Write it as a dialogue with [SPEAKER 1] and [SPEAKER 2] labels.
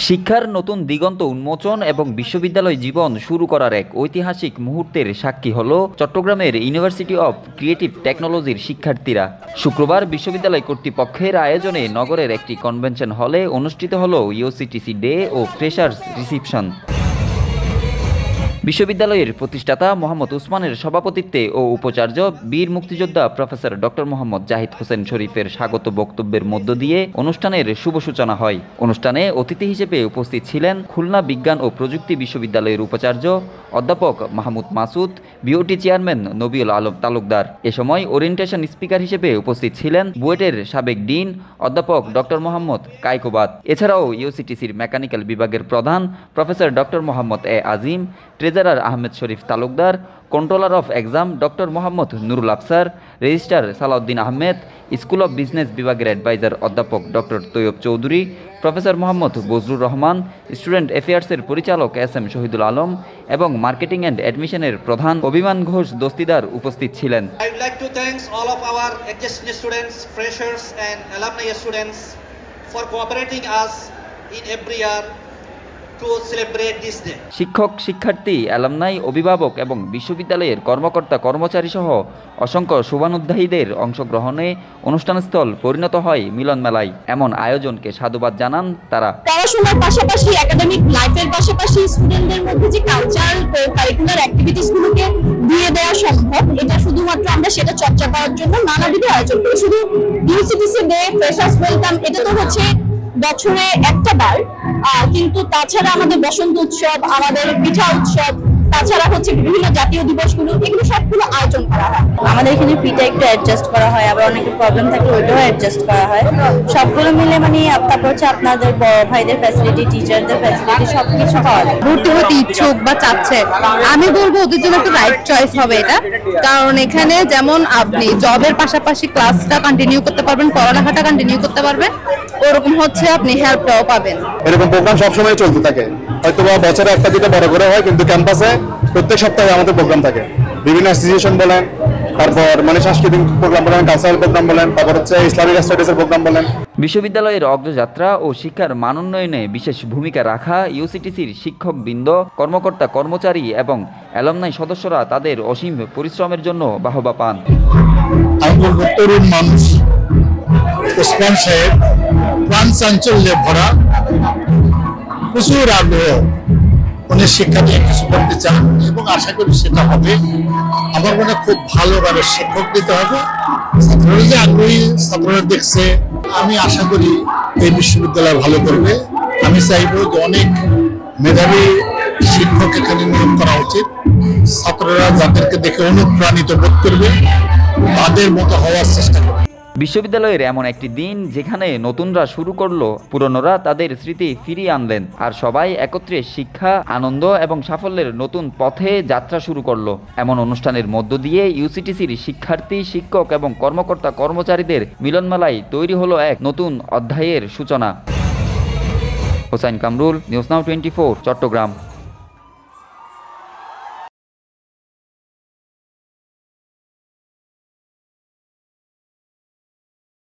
[SPEAKER 1] শিক্ষার নতুন দিগন্ত উন্মোচন এবং বিশ্ববিদ্যালয় জীবন শুরু করার এক ঐতিহাসিক মুহূর্তের সাক্ষী হল চট্টগ্রামের ইউনিভার্সিটি অব ক্রিয়েটিভ টেকনোলজির শিক্ষার্থীরা। শুক্রবার বিশ্ববিদ্যালয় কর্তৃপক্ষের আয়োজনে নগরের একটি কনভেনশন হলে অনুষ্ঠিত হল ইউসিটিসি ডে ও ফ্রেশার্স রিসিপশন। বিশ্ববিদ্যালয়ের প্রতিষ্ঠাতা মোহাম্মদ উসমানের সভাপতিত্বে ও উপাচার্য বীর মুক্তিযোদ্ধা প্রফেসর ডক্টর মোহাম্মদ জাহিদ হোসেন শরীফের স্বাগত বক্তব্যের মধ্য দিয়ে অনুষ্ঠানের শুভ সূচনা হয়। অনুষ্ঠানে অতিথি হিসেবে উপস্থিত ছিলেন খুলনা বিজ্ঞান ও প্রযুক্তি বিশ্ববিদ্যালয়ের উপাচার্য অধ্যাপক মাহমুদ মাসুদ, বিওটি চেয়ারম্যান নবীউল আলম তালুকদার। এ সময় ওরিয়েন্টেশন স্পিকার হিসেবে উপস্থিত ছিলেন বুয়েটের সাবেক ডিন অধ্যাপক ডক্টর মোহাম্মদ কায়কোবাদ। এছাড়াও ইউসিটিসির মেকানিক্যাল বিভাগের প্রধান professor doctor Mohammad A Azim, treasurer Ahmed Sharif Talukdar, controller of exam doctor Mohammad Nurul Afsar, registrar Salauddin Ahmed, school of business বিভাগের অ্যাডভাইজার অধ্যাপক doctor Tayeb Chowdhury, professor Mohammad Bajrur Rahman, student অ্যাফেয়ার্সের পরিচালক SM শহীদুল আলম এবং মার্কেটিং অ্যান্ড অ্যাডমিশনের প্রধান অভিমান ঘোষ দস্তিদার উপস্থিত ছিলেন।
[SPEAKER 2] I would like to thank all of our existing students, freshers and alumni students for cooperating us in every year to celebrate this day.
[SPEAKER 1] শিক্ষক, শিক্ষার্থী, অ্যালামনাই, অভিভাবক এবং বিশ্ববিদ্যালয়ের কর্মকর্তা কর্মচারী সহ অসংখ্য শুভানুধ্যায়ীদের অংশগ্রহণে অনুষ্ঠানস্থল পরিণত হয় মিলন মেলায়। এমন আয়োজনকে সাধুবাদ জানান তারা।
[SPEAKER 3] পড়াশোনার পাশাপাশি একাডেমিক লাইফের পাশাপাশি স্টুডেন্টদের মধ্যে যে কালচারাল কারিকুলার অ্যাক্টিভিটিস গুলোকে দিয়ে দেওয়া সম্ভব, এটা শুধুমাত্র আমরা সেটা চর্চা করার জন্য নানাবিধ আয়োজন করি। শুধু ইউসিটিসি ডে, ফ্রেশার্স ওয়েলকাম এটা তো হচ্ছে বছরে একটা বার, কিন্তু তাছাড়া আমাদের বসন্ত উৎসব, আমাদের পিঠা উৎসব, তাছাড়া হচ্ছে বিভিন্ন জাতীয় দিবসগুলো, এগুলো সবগুলো আয়োজন করা হয়।
[SPEAKER 4] আমাদের এখানে ফিটা একটু অ্যাডজাস্ট করা হয়, আবার অনেক প্রবলেম থাকলে ওইটাও অ্যাডজাস্ট করা হয়। সবগুলো মিলে মানে তারপর হচ্ছে আপনাদের বড় ভাইদের ফ্যাসিলিটি, টিচারদের ফ্যাসিলিটি সবকিছু পাওয়া যায়।
[SPEAKER 5] ভর্তি হতে ইচ্ছুক বা চাচ্ছে, আমি বলবো ওদের জন্য একটা রাইট চয়েস হবে এটা। কারণ এখানে যেমন আপনি জবের পাশাপাশি ক্লাসটা কন্টিনিউ করতে পারবেন, পড়ালেখাটা কন্টিনিউ করতে পারবেন, ওরকম হচ্ছে আপনি হেল্পটাও পাবেন।
[SPEAKER 6] এরকম প্রোগ্রাম সবসময় চলতে থাকে, হয়তো বছরে একটা দুটো বড় করে হয়, কিন্তু ক্যাম্পাসে প্রত্যেক সপ্তাহে আমাদের প্রোগ্রাম থাকে। বিভিন্ন অ্যাসোসিয়েশন বলেন, তারপর মানে সাংস্কৃতিক প্রোগ্রাম বলেন, কালচারাল প্রোগ্রাম বলেন, তারপর হচ্ছে ইসলামিক স্টাডিজের প্রোগ্রাম বলেন।
[SPEAKER 1] বিশ্ববিদ্যালয়ের অগ্রযাত্রা ও শিক্ষার মানোন্নয়নে বিশেষ ভূমিকা রাখা ইউসিটিসির শিক্ষকবৃন্দ, কর্মকর্তা কর্মচারী এবং অ্যালামনাই সদস্যরা তাদের অসীম পরিশ্রমের জন্য বাহবা পান।
[SPEAKER 7] তরুণ মানুষ ওসমান সাহেব প্রাণ চাঞ্চল্যে ভরা, প্রচুর আগ্রহ, উনি শিক্ষা নিয়ে কিছু করতে চান এবং আশা করি সেটা হবে। আমার মনে খুব ভালোভাবে শিক্ষক দিতে হবে। ছাত্ররা যে আগ্রহী, ছাত্ররা দেখছে, আমি আশা করি এই বিশ্ববিদ্যালয় ভালো করবে। আমি চাইবো যে অনেক মেধাবী শিক্ষক এখানে নিয়োগ করা উচিত। ছাত্ররা যাদেরকে দেখে অনুপ্রাণিত বোধ করবে, তাদের মতো হওয়ার চেষ্টা করবে।
[SPEAKER 1] বিশ্ববিদ্যালয়ের এমন একটি দিন যেখানে নতুনরা শুরু করলো, পুরনোরা তাদের স্মৃতি ফিরিয়ে আনলেন, আর সবাই একত্রে শিক্ষা, আনন্দ এবং সাফল্যের নতুন পথে যাত্রা শুরু করলো। এমন অনুষ্ঠানের মধ্য দিয়ে ইউসিটিসির শিক্ষার্থী, শিক্ষক এবং কর্মকর্তা কর্মচারীদের মিলনমেলায় তৈরি হলো এক নতুন অধ্যায়ের সূচনা। Hossain Kamrul, news now 24, Chittagong.